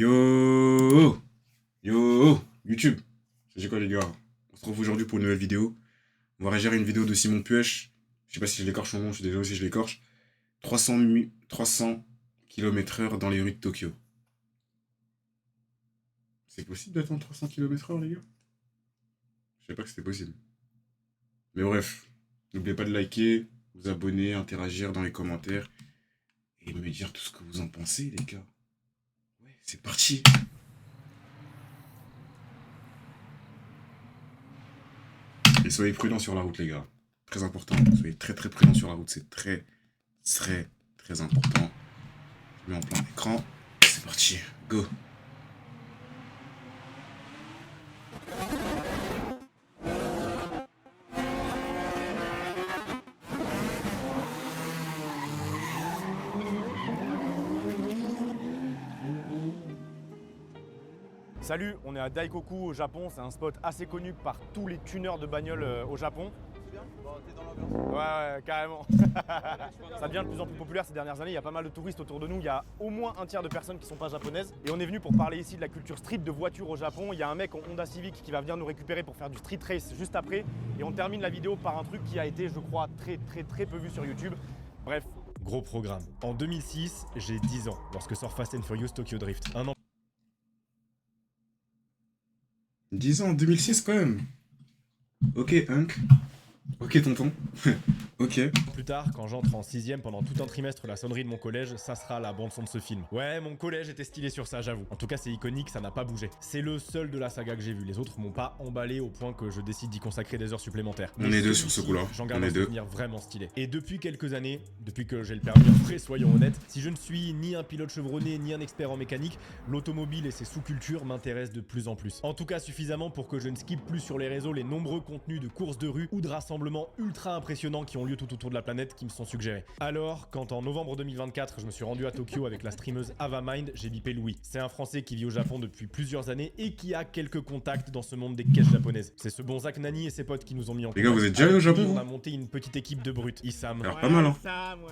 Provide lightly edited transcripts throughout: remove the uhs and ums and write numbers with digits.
Yo! Yo! YouTube! Ça dit quoi les gars? On se retrouve aujourd'hui pour une nouvelle vidéo. On va réagir à une vidéo de Simon Puech. Je sais pas si je l'écorche son nom, je suis désolé si je l'écorche. 300 km/h dans les rues de Tokyo. C'est possible d'attendre 300 km/h les gars? Je savais pas que c'était possible. Mais bref, n'oubliez pas de liker, vous abonner, interagir dans les commentaires et me dire tout ce que vous en pensez les gars. Ouais, c'est parti! Et soyez prudents sur la route, les gars. Très important. Soyez très très prudents sur la route. C'est très très important. Je mets en plein écran. C'est parti. Go. Salut, on est à Daikoku au Japon, c'est un spot assez connu par tous les tuneurs de bagnoles au Japon. C'est bien? Bon, t'es dans l'ambiance. Ouais, carrément. Ça devient de plus en plus populaire ces dernières années, il y a pas mal de touristes autour de nous, il y a au moins un tiers de personnes qui sont pas japonaises. Et on est venu pour parler ici de la culture street de voitures au Japon. Il y a un mec en Honda Civic qui va venir nous récupérer pour faire du street race juste après. Et on termine la vidéo par un truc qui a été, je crois, très peu vu sur YouTube. Bref. Gros programme. En 2006, j'ai 10 ans lorsque sort Fast and Furious Tokyo Drift. Un an 10 ans, 2006 quand même. Ok, Hunk. Ok, tonton. Ok. plus tard, quand j'entre en 6ème pendant tout un trimestre la sonnerie de mon collège, ça sera la bande son de ce film. Ouais, mon collège était stylé sur ça, j'avoue. En tout cas, c'est iconique, ça n'a pas bougé. C'est le seul de la saga que j'ai vu. Les autres m'ont pas emballé au point que je décide d'y consacrer des heures supplémentaires. On est deux sur ce coup-là. J'en On garde est un deux. souvenir vraiment stylé. Et depuis quelques années, depuis que j'ai le permis en frais, soyons honnêtes, si je ne suis ni un pilote chevronné ni un expert en mécanique, l'automobile et ses sous-cultures m'intéressent de plus en plus. En tout cas, suffisamment pour que je ne skippe plus sur les réseaux les nombreux contenus de courses de rue ou de rassemblements ultra impressionnants qui ont lieu tout autour de la planète qui me sont suggérés. Alors, quand en novembre 2024, je me suis rendu à Tokyo avec la streameuse Avamind, j'ai bipé Louis. C'est un Français qui vit au Japon depuis plusieurs années et qui a quelques contacts dans ce monde des caisses japonaises. C'est ce bon Zach Nani et ses potes qui nous ont mis en Les gars, contact. vous êtes déjà allés au Japon, On vous? a monté une petite équipe de brutes. Issam, Alors, pas mal, hein.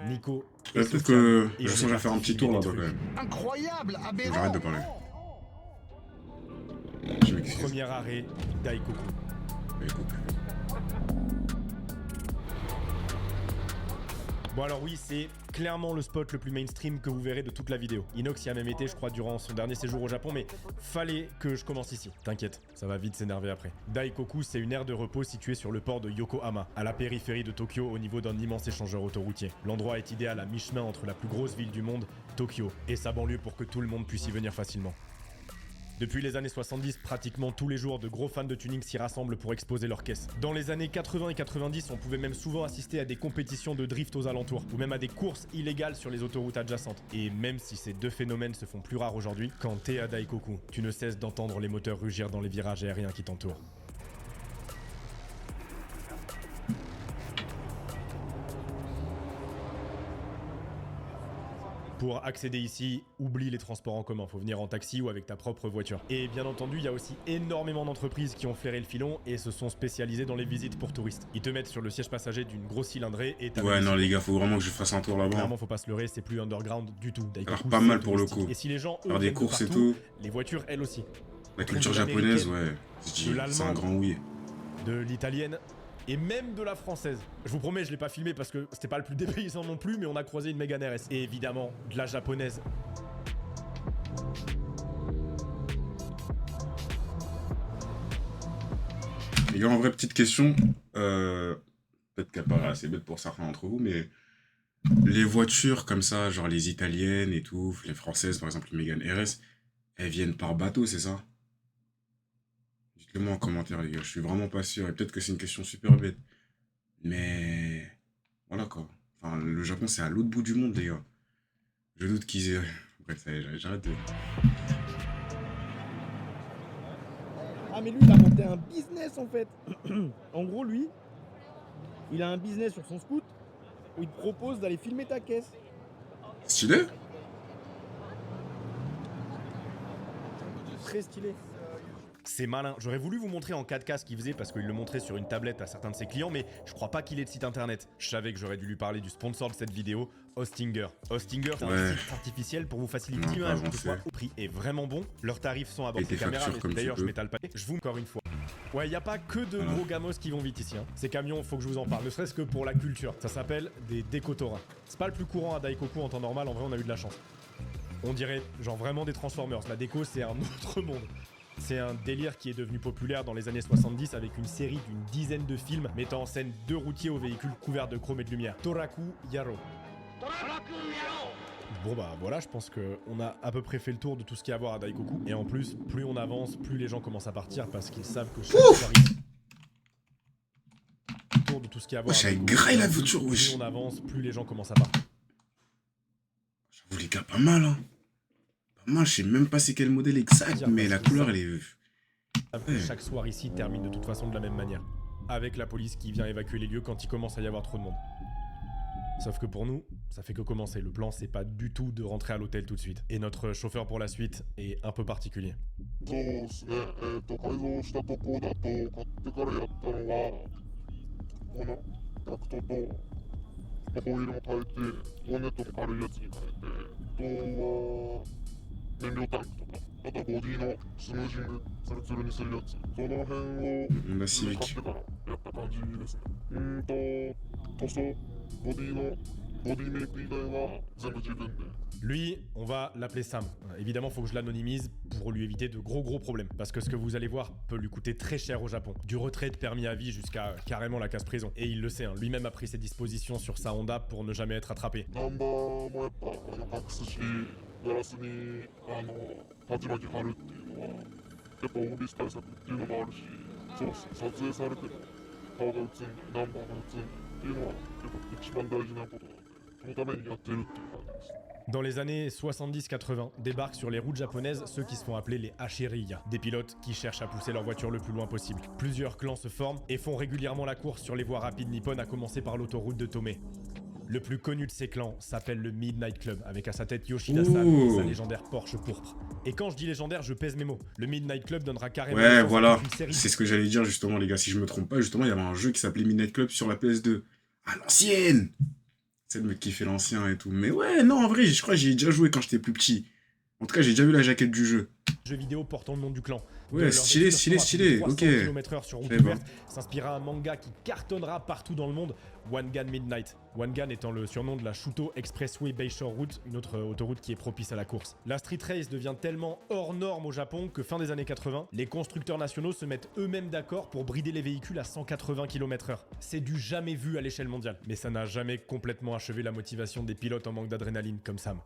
Nico. et Peut-être Sofiane. que Et je on songe est à faire un parti petit tour filmer là-bas des quand trucs. même. Incroyable, aberrant. J'arrête de parler. Je m'excuse. Premier arrêt, Daikoku. Écoute. Bon alors oui, c'est clairement le spot le plus mainstream que vous verrez de toute la vidéo. Inox y a même été, je crois, durant son dernier séjour au Japon, mais fallait que je commence ici. T'inquiète, ça va vite s'énerver après. Daikoku, c'est une aire de repos située sur le port de Yokohama, à la périphérie de Tokyo, au niveau d'un immense échangeur autoroutier. L'endroit est idéal à mi-chemin entre la plus grosse ville du monde, Tokyo, et sa banlieue pour que tout le monde puisse y venir facilement. Depuis les années 70, pratiquement tous les jours, de gros fans de tuning s'y rassemblent pour exposer leurs caisses. Dans les années 80 et 90, on pouvait même souvent assister à des compétitions de drift aux alentours, ou même à des courses illégales sur les autoroutes adjacentes. Et même si ces deux phénomènes se font plus rares aujourd'hui, quand t'es à Daikoku, tu ne cesses d'entendre les moteurs rugir dans les virages aériens qui t'entourent. Pour accéder ici, oublie les transports en commun, faut venir en taxi ou avec ta propre voiture. Et bien entendu, il y a aussi énormément d'entreprises qui ont flairé le filon et se sont spécialisées dans les visites pour touristes. Ils te mettent sur le siège passager d'une grosse cylindrée et t'as... Ouais, non, les gars, faut vraiment que je fasse un tour là-bas. Clairement, faut pas se leurrer, c'est plus underground du tout. Daikoku, Alors, pas c'est mal pour le touristique. coup. Et si les gens, eux, Faire des viennent de courses et partout, tout. les voitures, elles aussi. La culture De japonaise, l'américaine, ouais. Je dis, de c'est un l'allemande. grand oui. De l'italienne et même de la française. Je vous promets, je l'ai pas filmé parce que c'était pas le plus dépaysant non plus, mais on a croisé une Mégane RS. Et évidemment, de la japonaise. Les gars, en vrai, petite question. Peut-être qu'elle paraît assez bête pour certains d'entre vous, mais les voitures comme ça, genre les italiennes et tout, les françaises, par exemple, les Mégane RS, elles viennent par bateau, c'est ça? Dites-le moi en commentaire, les gars. Je suis vraiment pas sûr. Et peut-être que c'est une question super bête. Mais voilà quoi. Enfin, le Japon, c'est à l'autre bout du monde, les gars. Je doute qu'ils aient. Bref, ça y est, j'arrête de. Ah mais lui il a monté un business en fait. En gros lui, il a un business sur son scoot où il te propose d'aller filmer ta caisse. Stylé? Très stylé. C'est malin. J'aurais voulu vous montrer en 4K ce qu'il faisait parce qu'il le montrait sur une tablette à certains de ses clients, mais je crois pas qu'il ait de site internet. Je savais que j'aurais dû lui parler du sponsor de cette vidéo, Hostinger. Hostinger, c'est un site artificiel pour vous faciliter l'image, que ce soit au prix est vraiment bon. Leurs tarifs sont à bord de ces caméras, mais d'ailleurs je m'étale pas. Je vous encore une fois. Ouais, y a pas que de gros gamos qui vont vite ici. Hein. Ces camions, faut que je vous en parle, ne serait-ce que pour la culture. Ça s'appelle des décotorins. C'est pas le plus courant à Daikoku en temps normal, en vrai on a eu de la chance. On dirait genre vraiment des Transformers. La déco, c'est un autre monde. C'est un délire qui est devenu populaire dans les années 70 avec une série d'une dizaine de films mettant en scène 2 routiers aux véhicules couverts de chrome et de lumière. Toraku Yaro. Bon bah voilà, je pense qu'on a à peu près fait le tour de tout ce qu'il y a à voir à Daikoku. Et en plus, plus on avance, plus les gens commencent à partir parce qu'ils savent que chaque soirée... Tour de tout ce qu'il y a à voir. Wesh, elle graille la voiture, wesh. Plus on avance, plus les gens commencent à partir. J'avoue les gars, pas mal hein. Moi, je sais même pas c'est quel modèle exact, mais la couleur, elle est... Chaque soir ici termine de toute façon de la même manière. Avec la police qui vient évacuer les lieux quand il commence à y avoir trop de monde. Sauf que pour nous, ça fait que commencer. Le plan, c'est pas du tout de rentrer à l'hôtel tout de suite. Et notre chauffeur pour la suite est un peu particulier. Honda Civic. Lui, on va l'appeler Sam. Évidemment, faut que je l'anonymise pour lui éviter de gros problèmes. Parce que ce que vous allez voir peut lui coûter très cher au Japon. Du retrait de permis à vie jusqu'à carrément la casse-prison. Et il le sait, hein, lui-même a pris ses dispositions sur sa Honda pour ne jamais être attrapé. Dans les années 70-80, débarquent sur les routes japonaises ceux qui se font appeler les Hashiriya, des pilotes qui cherchent à pousser leur voiture le plus loin possible. Plusieurs clans se forment et font régulièrement la course sur les voies rapides nippones, à commencer par l'autoroute de Tomei. Le plus connu de ces clans s'appelle le Midnight Club, avec à sa tête Yoshida Sam et sa légendaire Porsche pourpre. Et quand je dis légendaire, je pèse mes mots. Le Midnight Club donnera carrément... Ouais, voilà, c'est ce que j'allais dire justement les gars, si je me trompe pas, justement il y avait un jeu qui s'appelait Midnight Club sur la PS2. À l'ancienne. C'est le mec qui fait l'ancien et tout. Mais ouais, non, en vrai, je crois que j'y ai déjà joué quand j'étais plus petit. En tout cas, j'ai déjà vu la jaquette du jeu. Jeu vidéo portant le nom du clan. Ouais, stylé, ok. km/h sur route ouverte s'inspira un manga qui cartonnera partout dans le monde, One Gun Midnight. One Gun étant le surnom de la Shuto Expressway Bayshore Route, une autre autoroute qui est propice à la course. La street race devient tellement hors norme au Japon que fin des années 80, les constructeurs nationaux se mettent eux-mêmes d'accord pour brider les véhicules à 180 km/h. C'est du jamais vu à l'échelle mondiale. Mais ça n'a jamais complètement achevé la motivation des pilotes en manque d'adrénaline comme Sam.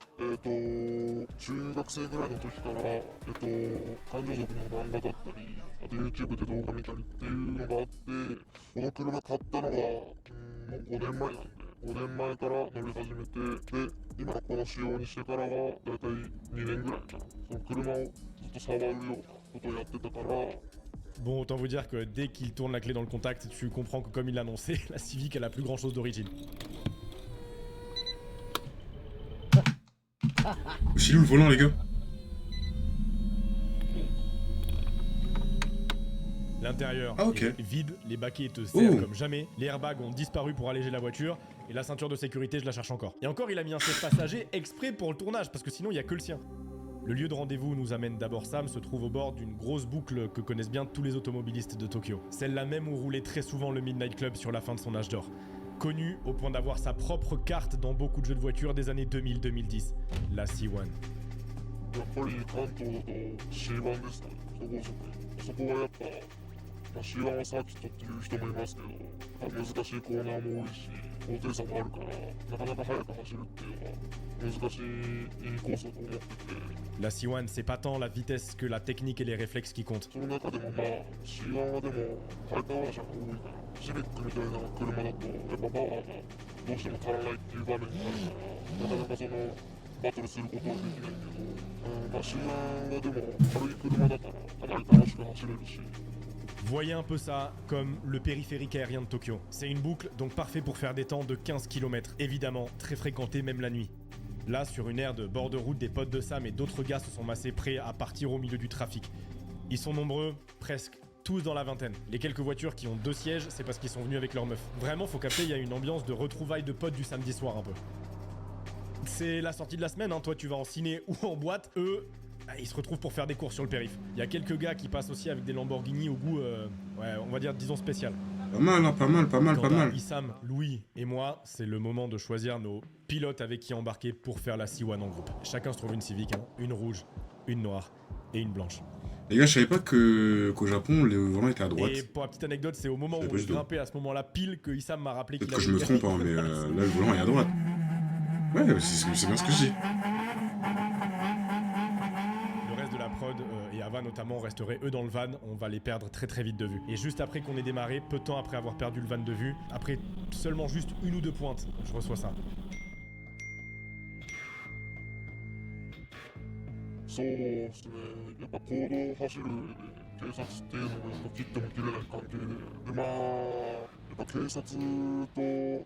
Bon, autant vous dire que dès qu'il tourne la clé dans le contact, tu comprends que comme il l'a annoncé, la Civic elle a plus grand chose d'origine. C'est où le volant les gars? L'intérieur est vide, les baquets te servent comme jamais, les airbags ont disparu pour alléger la voiture, et la ceinture de sécurité je la cherche encore. Et encore il a mis un siège passager exprès pour le tournage, parce que sinon il n'y a que le sien. Le lieu de rendez-vous nous amène d'abord Sam, se trouve au bord d'une grosse boucle que connaissent bien tous les automobilistes de Tokyo. Celle-là même où roulait très souvent le Midnight Club sur la fin de son âge d'or. Connu au point d'avoir sa propre carte dans beaucoup de jeux de voitures des années 2000-2010, la C1. La C1, c'est pas tant la vitesse que la technique et les réflexes qui comptent. Voyez un peu ça comme le périphérique aérien de Tokyo. C'est une boucle donc parfait pour faire des temps de 15 km, évidemment très fréquenté même la nuit. Là, sur une aire de bord de route, des potes de Sam et d'autres gars se sont massés prêts à partir au milieu du trafic. Ils sont nombreux, presque tous dans la vingtaine. Les quelques voitures qui ont 2 sièges, c'est parce qu'ils sont venus avec leur meuf. Vraiment, faut capter, il y a une ambiance de retrouvailles de potes du samedi soir un peu. C'est la sortie de la semaine, hein. Toi tu vas en ciné ou en boîte, eux, ils se retrouvent pour faire des courses sur le périph'. Il y a quelques gars qui passent aussi avec des Lamborghini au goût, ouais, on va dire, disons spécial. Pas mal, hein, pas mal, pas mal, Quant pas à mal. Issam, Louis et moi, c'est le moment de choisir nos pilotes avec qui embarquer pour faire la C1 en groupe. Chacun se trouve une Civic, hein, une rouge, une noire et une blanche. Les gars, je savais pas qu'au Japon, les volants étaient à droite. Et pour la petite anecdote, c'est au moment où Je on savais pas est du tout. grimpé à ce moment-là pile que Issam m'a rappelé qu'il Peut-être que avait je me trompe, hein, mais là, le volant est à droite. Ouais, c'est bien ce que je dis. Le reste de la prod et Ava notamment resteraient eux dans le van, on va les perdre très très vite de vue. Et juste après qu'on ait démarré, peu de temps après avoir perdu le van de vue, après seulement juste 1 ou 2 pointes, je reçois ça. そうですね、やっぱ公道を走る上で警察っていうのが切っても切れない関係で、まあ、やっぱ警察と追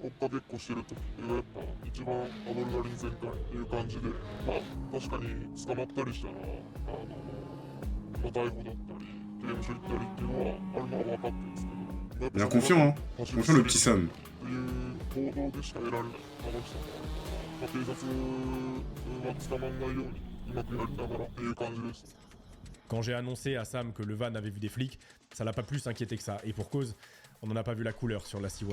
っかけっこしてる時がやっぱ一番アドレナリン全開っていう感じで、まあ確かに捕まったりしたら、まあ、逮捕だったり、刑務所行ったりっていうのはあるのは分かってるんですけど、 Bien confiant, hein. Confiant le petit Sam. っていう行動でしか得られない楽しさがあるから、まあ、警察は捕まんないように Quand j'ai annoncé à Sam que le van avait vu des flics, ça l'a pas plus inquiété que ça. Et pour cause, on n'en a pas vu la couleur sur la C1.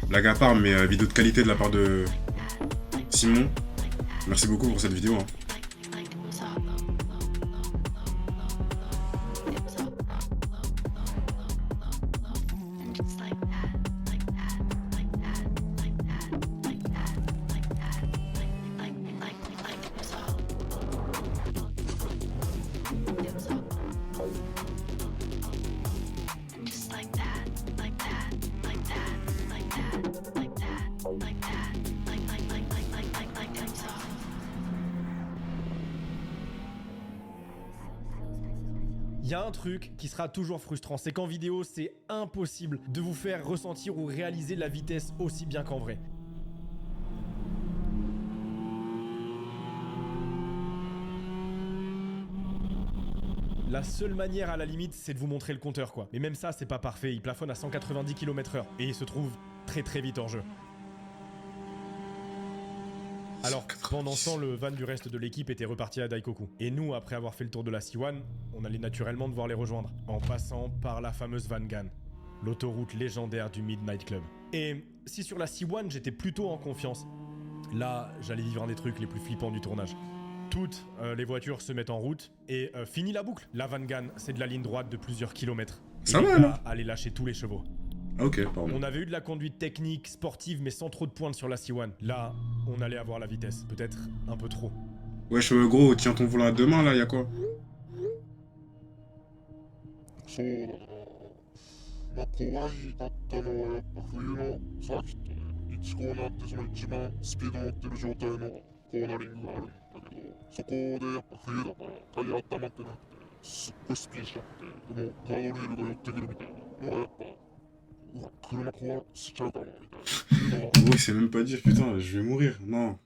Blague à part, mais vidéo de qualité de la part de Simon. Merci beaucoup pour cette vidéo. Hein. Il y a un truc qui sera toujours frustrant, c'est qu'en vidéo, c'est impossible de vous faire ressentir ou réaliser la vitesse aussi bien qu'en vrai. La seule manière à la limite, c'est de vous montrer le compteur quoi. Mais même ça, c'est pas parfait, il plafonne à 190 km/h et il se trouve très très vite hors jeu. Alors, pendant ce temps, le van du reste de l'équipe était reparti à Daikoku. Et nous, après avoir fait le tour de la C1, on allait naturellement devoir les rejoindre, en passant par la fameuse Vangan, l'autoroute légendaire du Midnight Club. Et si sur la C1, j'étais plutôt en confiance, là, j'allais vivre un des trucs les plus flippants du tournage. Toutes les voitures se mettent en route et finit la boucle. La Vangan, c'est de la ligne droite de plusieurs kilomètres. Ça et va, les gars là. allaient lâcher tous les chevaux. Ok, pardon. On avait eu de la conduite technique, sportive, mais sans trop de pointes sur la C1. Là, on allait avoir la vitesse, peut-être un peu trop. Wesh, gros, tiens ton volant à deux mains là, y'a quoi? そうだな、まあ怖いだったのはやっぱ冬のサーキットで1コーナーってその一番スピード乗ってる状態のコーナリングがあるんだけど、そこでやっぱ冬だからタイヤ温まってなくてすっごいスピンしちゃって、でもガードレールが寄ってくるみたいなのがやっぱうわ車壊しちゃうかなみたいなのが En gros, il sait même pas dire putain, je vais mourir. Non.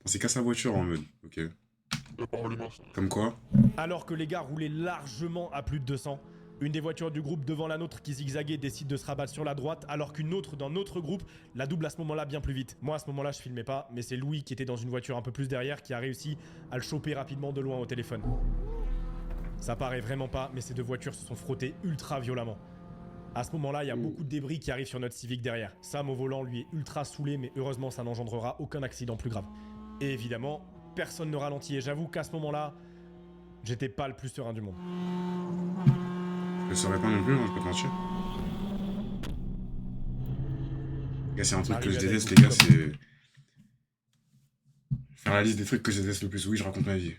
Pensez qu'à sa voiture en mode. Ok. やっぱありましたね。 Comme quoi? Alors que les gars roulaient largement à plus de 200, une des voitures du groupe devant la nôtre qui zigzaguait décide de se rabattre sur la droite, alors qu'une autre dans notre groupe la double à ce moment-là bien plus vite. Moi à ce moment-là je filmais pas, mais c'est Louis qui était dans une voiture un peu plus derrière qui a réussi à le choper rapidement de loin au téléphone. Ça paraît vraiment pas, mais ces deux voitures se sont frottées ultra violemment. À ce moment-là, il y a beaucoup de débris qui arrivent sur notre Civic derrière. Sam au volant lui est ultra saoulé, mais heureusement ça n'engendrera aucun accident plus grave. Et évidemment, personne ne ralentit et j'avoue qu'à ce moment-là, j'étais pas le plus serein du monde. Je le saurais pas non plus, hein, je peux te mentir. Les gars, c'est un truc que je déteste, les gars, c'est. Faire la liste des trucs que je déteste le plus. Oui, je raconte ma vie.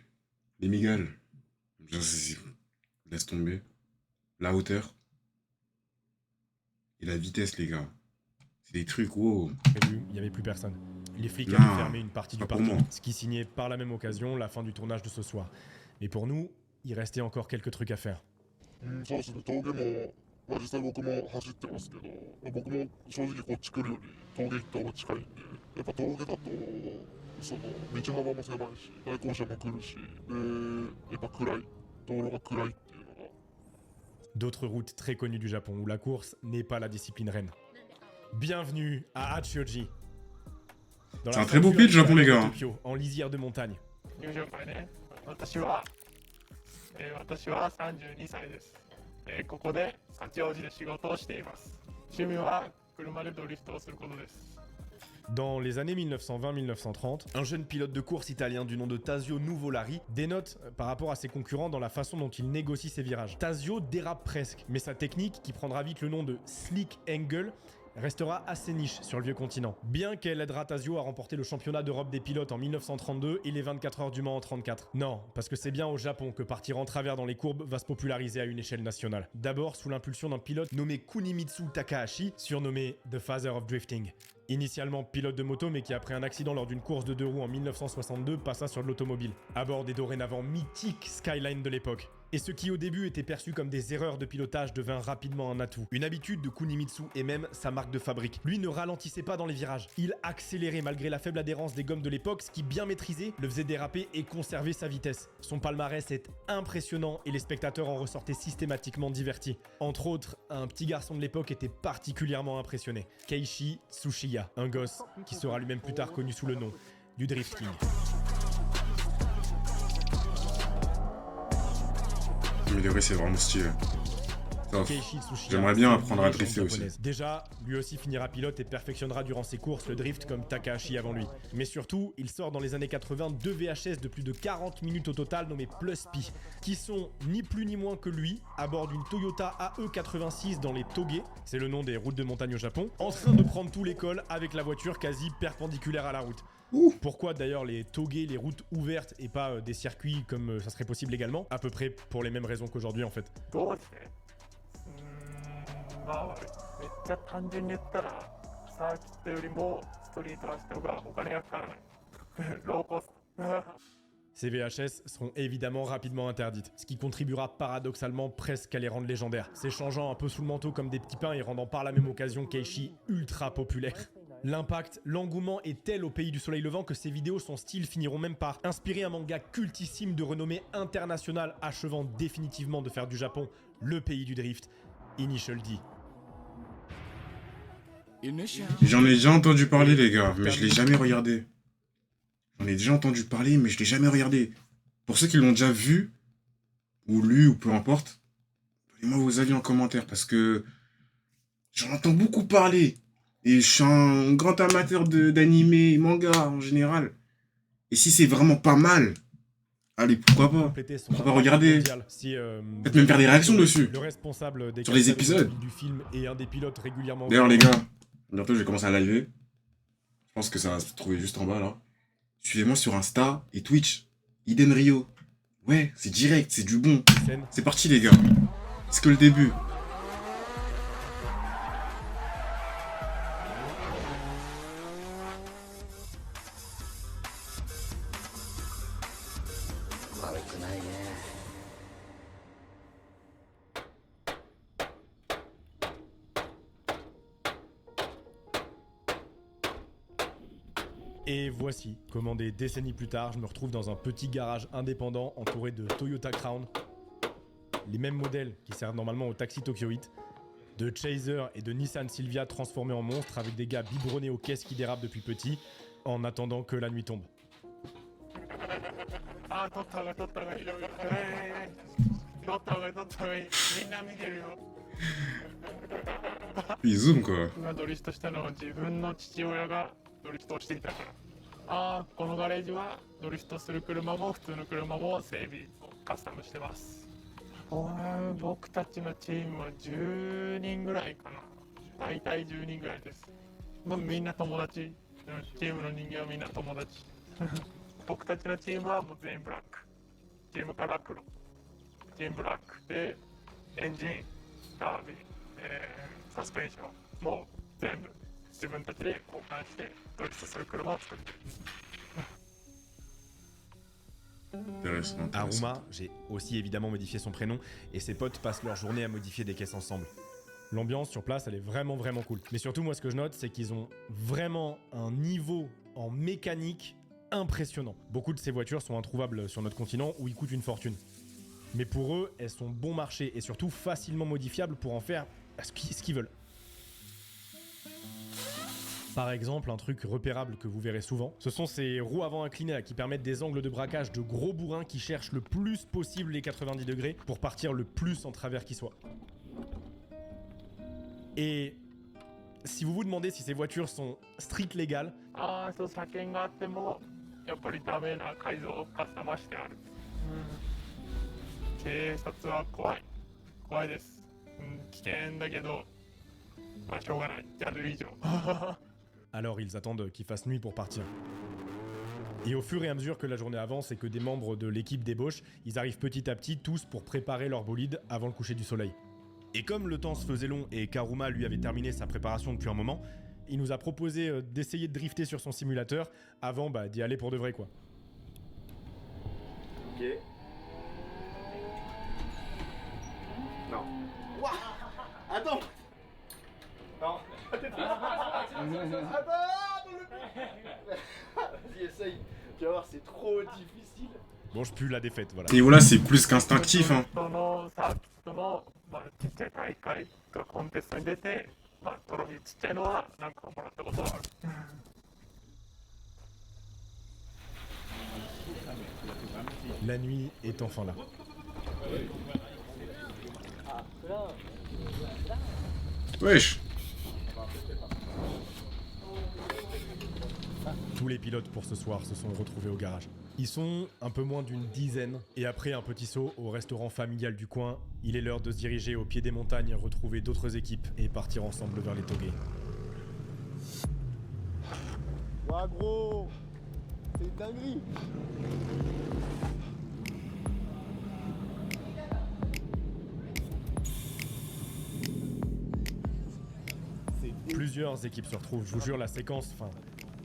Les migales. Laisse tomber. La hauteur. Et la vitesse, les gars. C'est des trucs, wow. Prévu, il n'y avait plus personne. Les flics Non, avaient fermé une partie du pas pour parking, moi. ce qui signait par la même occasion la fin du tournage de ce soir. Mais pour nous, il restait encore quelques trucs à faire. そうですね、峠も、まあ、実際僕も走ってますけど、まあ僕も正直こっち来るより峠行った方が近いんで、やっぱ峠だとその道幅も狭いし対向車も来るしでやっぱ暗い道路が暗いっていうのが D'autres routes très connues du Japon où la course n'est pas la discipline reine. Bienvenue à Hachioji. Dans C'est la un très beau sanctuaire pays, le Japon, les gars. de Tokyo, en lisière de montagne. 入場会ね、私は32歳です。ここで八王子で仕事をしています。趣味は車でドリフトをすることです。 Dans les années 1920-1930, un jeune pilote de course italien du nom de Tazio Nuvolari dénote par rapport à ses concurrents dans la façon dont il négocie ses virages. Tazio dérape presque, mais sa technique, qui prendra vite le nom de Slick Angle, restera assez niche sur le vieux continent. Bien qu'elle aidera Tazio à remporter le championnat d'Europe des pilotes en 1932 et les 24 heures du Mans en 1934. Non, parce que c'est bien au Japon que partir en travers dans les courbes va se populariser à une échelle nationale. D'abord sous l'impulsion d'un pilote nommé Kunimitsu Takahashi, surnommé The Father of Drifting. Initialement pilote de moto, mais qui après un accident lors d'une course de 2 roues en 1962 passa sur de l'automobile, à bord des dorénavant mythiques Skyline de l'époque. Et ce qui au début était perçu comme des erreurs de pilotage devint rapidement un atout. Une habitude de Kunimitsu et même sa marque de fabrique. Lui ne ralentissait pas dans les virages. Il accélérait malgré la faible adhérence des gommes de l'époque, ce qui bien maîtrisé le faisait déraper et conserver sa vitesse. Son palmarès est impressionnant et les spectateurs en ressortaient systématiquement divertis. Entre autres, un petit garçon de l'époque était particulièrement impressionné. Keiichi Tsushiya, un gosse qui sera lui-même plus tard connu sous le nom du Drift King. Mais les vrais, c'est vraiment stylé. Ouf. Keiichi Tsushiya, J'aimerais bien c'est apprendre une à drifter légende aussi. japonaise. Déjà, lui aussi finira pilote et perfectionnera durant ses courses le drift comme Takahashi avant lui. Mais surtout, il sort dans les années 80 deux VHS de plus de 40 minutes au total nommés Plus Pi, qui sont ni plus ni moins que lui, à bord d'une Toyota AE86 dans les Togé, c'est le nom des routes de montagne au Japon, en train de prendre tous les cols avec la voiture quasi perpendiculaire à la route. Pourquoi d'ailleurs les Togé, les routes ouvertes et pas des circuits comme ça serait possible également? À peu près pour les mêmes raisons qu'aujourd'hui en fait. どうですね。まあめっちゃ単純に言ったらサーキットよりもストリート走った方がお金がかからない。ローコスト。 Ces VHS seront évidemment rapidement interdites, ce qui contribuera paradoxalement presque à les rendre légendaires, s'échangeant un peu sous le manteau comme des petits pains et rendant par la même occasion Keiichi ultra populaire. L'impact, l'engouement est tel au pays du soleil levant que ces vidéos, son style, finiront même par inspirer un manga cultissime de renommée internationale, achevant définitivement de faire du Japon le pays du drift, Initial D. J'en ai déjà entendu parler, les gars, mais je l'ai jamais regardé. J'en ai déjà entendu parler, mais je l'ai jamais regardé. Pour ceux qui l'ont déjà vu, ou lu, ou peu importe, donnez-moi vos avis en commentaire, parce que j'en entends beaucoup parler. Et je suis un grand amateur d'anime et manga en général. Et si c'est vraiment pas mal, allez, pourquoi pas? Compléter son Pourquoi pas impact regarder? mondial. Si, Peut-être même faire des réactions dessus. Le responsable des Sur les cascades épisodes. automobiles du film et un des pilotes régulièrement... D'ailleurs, les gars, bientôt je vais commencer à liver. Je pense que ça va se trouver juste en bas là. Suivez-moi sur Insta et Twitch. Iden Rio. Ouais, c'est direct, c'est du bon. C'est parti, les gars. C'est que le début. Et voici comment des décennies plus tard, je me retrouve dans un petit garage indépendant entouré de Toyota Crown, les mêmes modèles qui servent normalement au taxi Tokyo Heat, de Chaser et de Nissan Silvia transformés en monstres avec des gars biberonnés aux caisses qui dérapent depuis petit, en attendant que la nuit tombe. あ、撮った方が撮った方がいいよ。撮った方がいい、撮った方がいい。みんな見てるよ。 Il zoome quoi. 僕がドリフトしたのは自分の父親がドリフトをしていたから。ああ、このガレージはドリフトする車も普通の車も整備をカスタムしてます。僕たちのチームは10人ぐらいかな。大体10人ぐらいです。まあ、みんな友達。チームの人間はみんな友達。僕たちのチームはもう全員ブラック。チームカラー黒。チームブラックでエンジン、ダービー、サスペンションもう全部自分たちで交換してドリフトする車を作ってる。 Intéressant, intéressant. Aruma, j'ai aussi évidemment modifié son prénom, et ses potes passent leur journée à modifier des caisses ensemble. L'ambiance sur place, elle est vraiment cool. Mais surtout, moi, ce que je note, c'est qu'ils ont vraiment un niveau en mécanique impressionnant. Beaucoup de ces voitures sont introuvables sur notre continent où ils coûtent une fortune. Mais pour eux, elles sont bon marché et surtout facilement modifiables pour en faire ce qu'ils veulent. Par exemple, un truc repérable que vous verrez souvent, ce sont ces roues avant inclinées là, qui permettent des angles de braquage de gros bourrins qui cherchent le plus possible les 90 degrés pour partir le plus en travers qui soit. Et si vous vous demandez si ces voitures sont street légales, ああ、そう車検があってもやっぱりダメな改造をカスタマしてある。警察は怖いです。危険だけど、まあしょうがない。やる以上。 alors ils attendent qu'il fasse nuit pour partir. Et au fur et à mesure que la journée avance et que des membres de l'équipe débauchent, ils arrivent petit à petit tous pour préparer leur bolide avant le coucher du soleil. Et comme le temps se faisait long et Karuma lui avait terminé sa préparation depuis un moment, il nous a proposé d'essayer de drifter sur son simulateur avant d'y aller pour de vrai quoi. Ok. Non. Ouah. Attends. Non. Attends, vas-y, essaye. Tu vas voir, c'est trop difficile. Bon, je pue la défaite, voilà. À ce niveau-là, c'est plus qu'instinctif, hein. そのサーキットの、まあ、ちっちゃい大会とかコンテストに出て、まあ、トロフィーちっちゃいのはなんかもらったことはある。 La nuit est enfin là. Wesh. Tous les pilotes pour ce soir se sont retrouvés au garage. Ils sont un peu moins d'une dizaine, et après un petit saut au restaurant familial du coin, il est l'heure de se diriger au pied des montagnes, retrouver d'autres équipes et partir ensemble vers les Togé. Ouah gros, c'est une dinguerie. Plusieurs équipes se retrouvent, je vous jure, la séquence,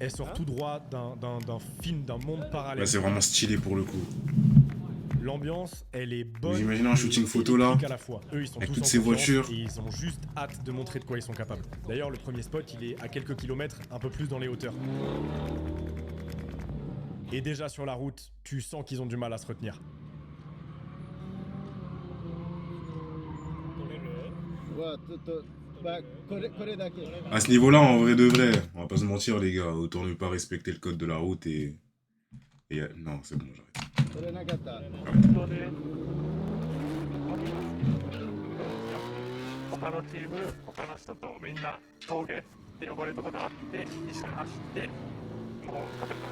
elle sort tout droit d'un film, d'un monde parallèle. Là, c'est vraiment stylé pour le coup. L'ambiance, elle est bonne. Vous imaginez un shooting photo là, à la fois. Eux, ils sont avec tous toutes en ces confiance voitures. et ils ont juste hâte de montrer de quoi ils sont capables. D'ailleurs, le premier spot, il est à quelques kilomètres, un peu plus dans les hauteurs. Et déjà sur la route, tu sens qu'ils ont du mal à se retenir. À ce niveau-là, en vrai de vrai, on va pas se mentir les gars, autant ne pas respecter le code de la route et non, c'est bon, j'arrête. 他のチーム、他の人とみんな峠って呼ばれるところがあって一緒に走ってもう勝てた。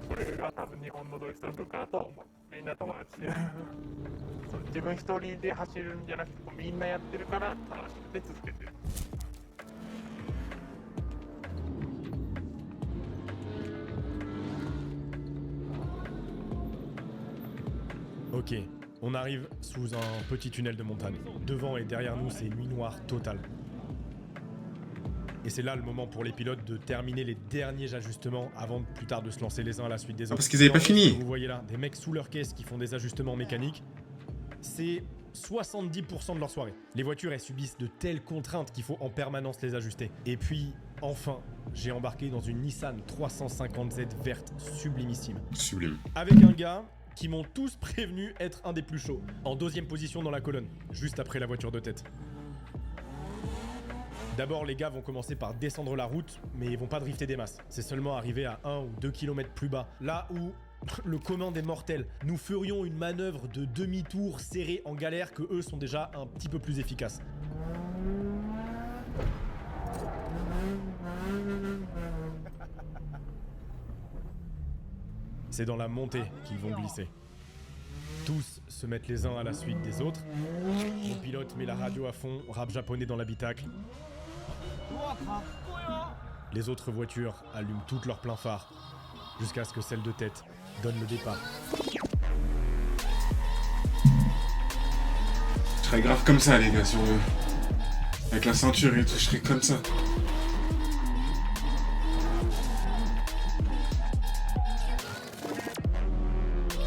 これが多分日本のドリフトの文化だと思う。みんな友達でそう自分一人で走るんじゃなくてみんなやってるから楽しくて続けてる。 Ok, on arrive sous un petit tunnel de montagne. Devant et derrière nous, c'est nuit noire totale. Et c'est là le moment pour les pilotes de terminer les derniers ajustements avant plus tard de se lancer les uns à la suite des autres. Parce qu'ils avaient pas fini. Vous voyez là, des mecs sous leur caisse qui font des ajustements mécaniques. C'est 70% de leur soirée. Les voitures, elles subissent de telles contraintes qu'il faut en permanence les ajuster. Et puis, enfin, j'ai embarqué dans une Nissan 350Z verte sublimissime. Sublime. Avec un gars qui m'ont tous prévenu être un des plus chauds. En deuxième position dans la colonne, juste après la voiture de tête. D'abord, les gars vont commencer par descendre la route, mais ils vont pas drifter des masses. C'est seulement arrivé à 1 ou 2 km plus bas, là où le commun des mortels, nous ferions une manœuvre de demi-tour serrée en galère que eux sont déjà un petit peu plus efficaces. C'est dans la montée qu'ils vont glisser. Tous se mettent les uns à la suite des autres. Mon pilote met la radio à fond, rap japonais dans l'habitacle. Les autres voitures allument toutes leurs pleins phares, jusqu'à ce que celle de tête donne le départ. Je serais grave comme ça les gars, sur le... avec la ceinture et tout, je serais comme ça.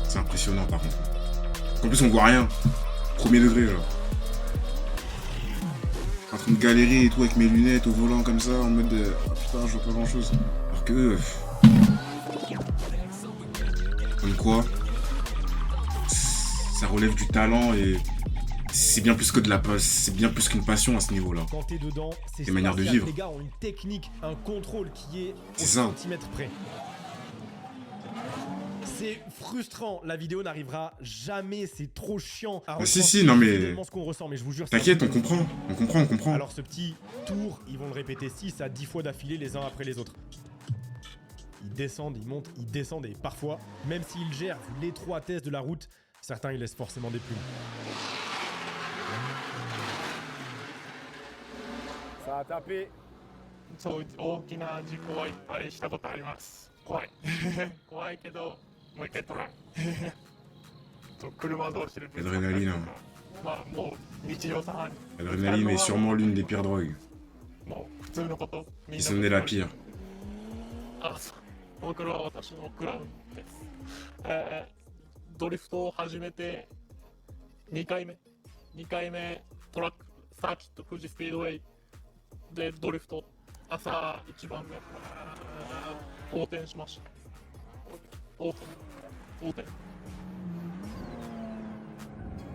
C'est impressionnant par contre. En plus on voit rien. Premier degré genre. train de galérer et tout avec mes lunettes au volant comme ça, en mode oh, putain, je vois pas grand chose. Alors que eux, comme quoi, ça relève du talent et c'est bien plus que de la c'est bien plus qu'une passion à ce niveau-là. Quand t'es dedans, c'est Des manières de spartiate. vivre. Les gars ont une technique, un contrôle qui est au C'est ça. centimètre près. C'est frustrant, la vidéo n'arrivera jamais, c'est trop chiant. à Ah, si, retranscrire non, mais- visuellement ce qu'on ressent, mais je vous jure. c'est T'inquiète, un on truc de fou. comprend, on comprend. Alors ce petit tour, ils vont le répéter 6 à 10 fois d'affilée les uns après les autres. Ils descendent, ils montent, ils descendent et parfois, même s'ils gèrent vu l'étroitesse de la route, certains ils laissent forcément des plumes. Ça a tapé. そう大きな事故はいっぱいしたことあります怖い怖いけどもう一回トライ車同士でぶつかったりとか Adrénaline, hein. まあもう日常茶飯事 L'adrénaline est sûrement l'une des pires drogues. もう普通のことみん Si な ce n'est la pire. あそう僕は私のクラウンです、ドリフトを始めて2回目トラックサーキット富士スピードウェイでドリフト朝一番目横転しました横転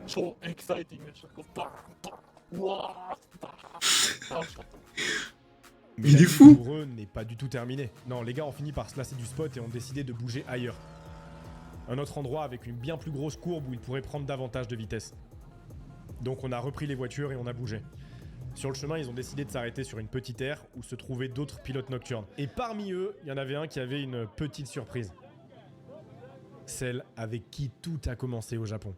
超エキサイティングでしたバーンバーンうわーバーン楽しかった Mais Il la est vie fou. pour eux n'est pas du tout terminée. Non, les gars ont fini par se lasser du spot et ont décidé de bouger ailleurs. Un autre endroit avec une bien plus grosse courbe où ils pourraient prendre davantage de vitesse. Donc on a repris les voitures et on a bougé. Sur le chemin, ils ont décidé de s'arrêter sur une petite aire où se trouvaient d'autres pilotes nocturnes. Et parmi eux, il y en avait un qui avait une petite surprise. Celle avec qui tout a commencé au Japon.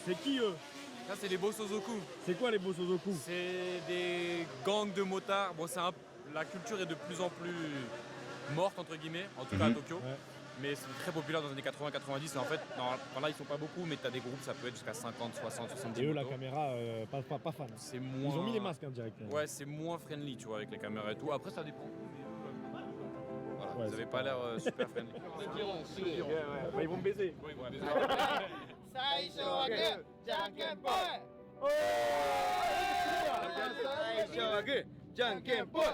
C'est qui eux? Ça, c'est les Bosozoku. C'est quoi les Bosozoku? C'est des gangs de motards. Bon, la culture est de plus en plus morte, entre guillemets, en tout cas à Tokyo. Ouais. Mais c'est très populaire dans les années 80-90. Et en fait, là, ils sont pas beaucoup, mais t'as des groupes, ça peut être jusqu'à 50, 60, 70 Et eux, la motos. caméra, pas fan. C'est Ils moins... ont mis les masques hein, directement. Ouais, c'est moins friendly, tu vois, avec les caméras et tout. Après, ça dépend. Voilà, Ouais, vous avez pas l'air super friendly. Bah, ils vont me baiser. Oui, ouais. 最初はグーじゃんけんぽい最初はグーじゃんけんぽい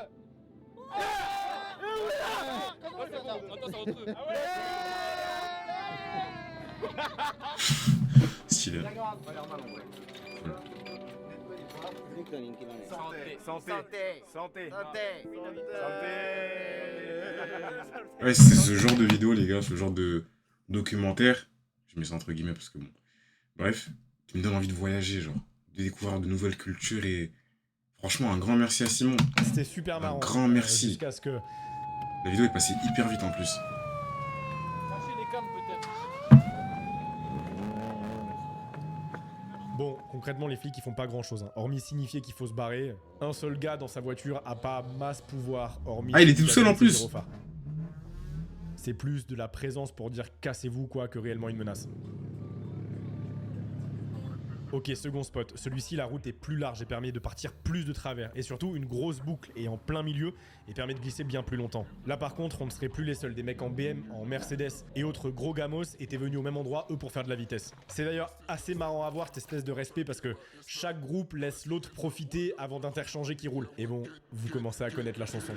Stylé. Santé. Ouais, c'est ce genre de vidéo, les gars, ce genre de documentaire. Je mets ça entre guillemets parce que bon. Bref, qui me donne envie de voyager, genre, de découvrir de nouvelles cultures et franchement, un grand merci à Simon. C'était super marrant. grand merci. Jusqu'à ce que... La vidéo est passée hyper vite en plus. Cherchez les cannes, peut-être. Bon, concrètement, les flics, ils font pas grand-chose. Hein. Hormis signifier qu'il faut se barrer, un seul gars dans sa voiture a pas masse pouvoir, hormis... Ah, il était tout seul en ses plus. gyrophares. C'est plus de la présence pour dire cassez-vous quoi que réellement une menace. Ok, second spot. Celui-ci, la route est plus large et permet de partir plus de travers. Et surtout, une grosse boucle est en plein milieu et permet de glisser bien plus longtemps. Là, par contre, on ne serait plus les seuls. Des mecs en BM, en Mercedes et autres gros gamos étaient venus au même endroit, eux, pour faire de la vitesse. C'est d'ailleurs assez marrant à voir, cette espèce de respect, parce que chaque groupe laisse l'autre profiter avant d'interchanger qui roule. Et bon, vous commencez à connaître la chanson.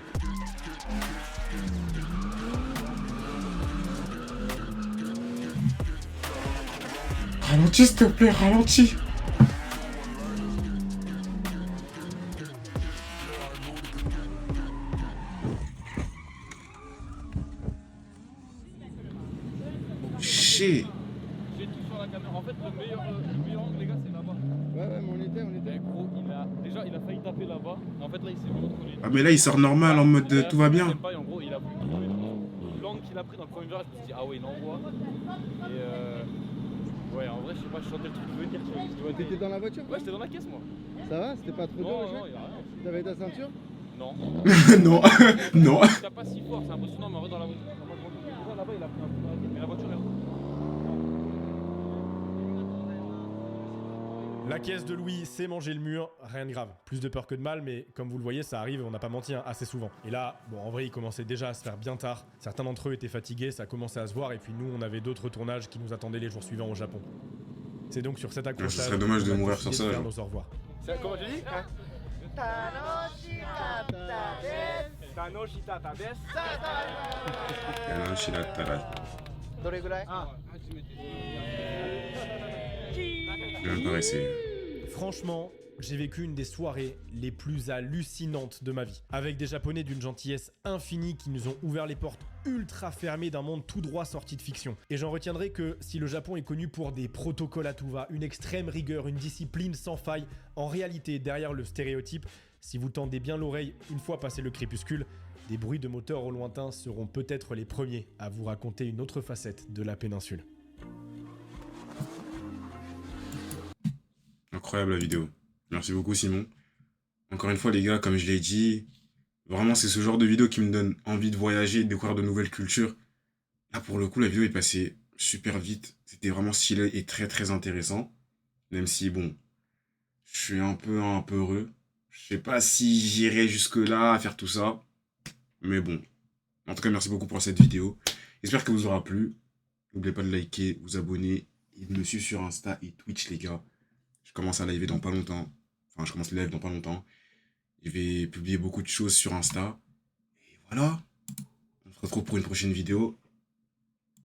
Ralentis, s'il te plaît, ralentis. Shit. J'ai tout sur la caméra. En fait, le meilleur angle, les gars, c'est là-bas. Ouais, mais on était. Eh, gros, il a failli taper là-bas. En fait, là, il s'est mis entre les Ah, mais là, il sort normal en mode tout va bien. En gros, il a voulu trouver l'angle qu'il a pris dans le premier virage. Je me suis dit, ah ouais, il envoie. Et ouais, en vrai, je sais pas, je sentais le truc venir. Tu vois, T'étais dans la voiture? Ouais, j'étais dans la caisse, moi. Ça va? C'était pas trop dur? Non, non, il a rien. T'avais ta ceinture? Non. Non, non. Il tape pas si fort, c'est impressionnant, mais en vrai, dans la voiture, là-bas, il a pris un coup dans la tête, mais la voiture, elle. La caisse de Louis s'est mangé le mur, rien de grave. Plus de peur que de mal, mais comme vous le voyez, ça arrive, on n'a pas menti, hein, assez souvent. Et là, bon, en vrai, il commençait déjà à se faire bien tard. Certains d'entre eux étaient fatigués, ça commençait à se voir, et puis nous, on avait d'autres tournages qui nous attendaient les jours suivants au Japon. C'est donc sur cet accrochage... Ce serait dommage de qu'on a mourir sur décidé de ça, faire genre. nos au revoir. Comment tu dis Tanoshitata desu. J'ai même pas essayé. Franchement, j'ai vécu une des soirées les plus hallucinantes de ma vie. Avec des Japonais d'une gentillesse infinie qui nous ont ouvert les portes ultra fermées d'un monde tout droit sorti de fiction. Et j'en retiendrai que si le Japon est connu pour des protocoles à tout va, une extrême rigueur, une discipline sans faille, en réalité, derrière le stéréotype, si vous tendez bien l'oreille une fois passé le crépuscule, des bruits de moteurs au lointain seront peut-être les premiers à vous raconter une autre facette de la péninsule. Incroyable la vidéo. Merci beaucoup Simon. Encore une fois les gars, comme je l'ai dit, vraiment c'est ce genre de vidéo qui me donne envie de voyager, de découvrir de nouvelles cultures. Là pour le coup la vidéo est passée super vite. C'était vraiment stylé et très très intéressant. Même si bon, je suis un peu heureux. Je sais pas si j'irai jusque là à faire tout ça. Mais bon. En tout cas merci beaucoup pour cette vidéo. J'espère que vous aura plu. N'oubliez pas de liker, vous abonner et de me suivre sur Insta et Twitch les gars. Je commence à live dans pas longtemps. Enfin, je commence le live dans pas longtemps. Je vais publier beaucoup de choses sur Insta. Et voilà. On se retrouve pour une prochaine vidéo.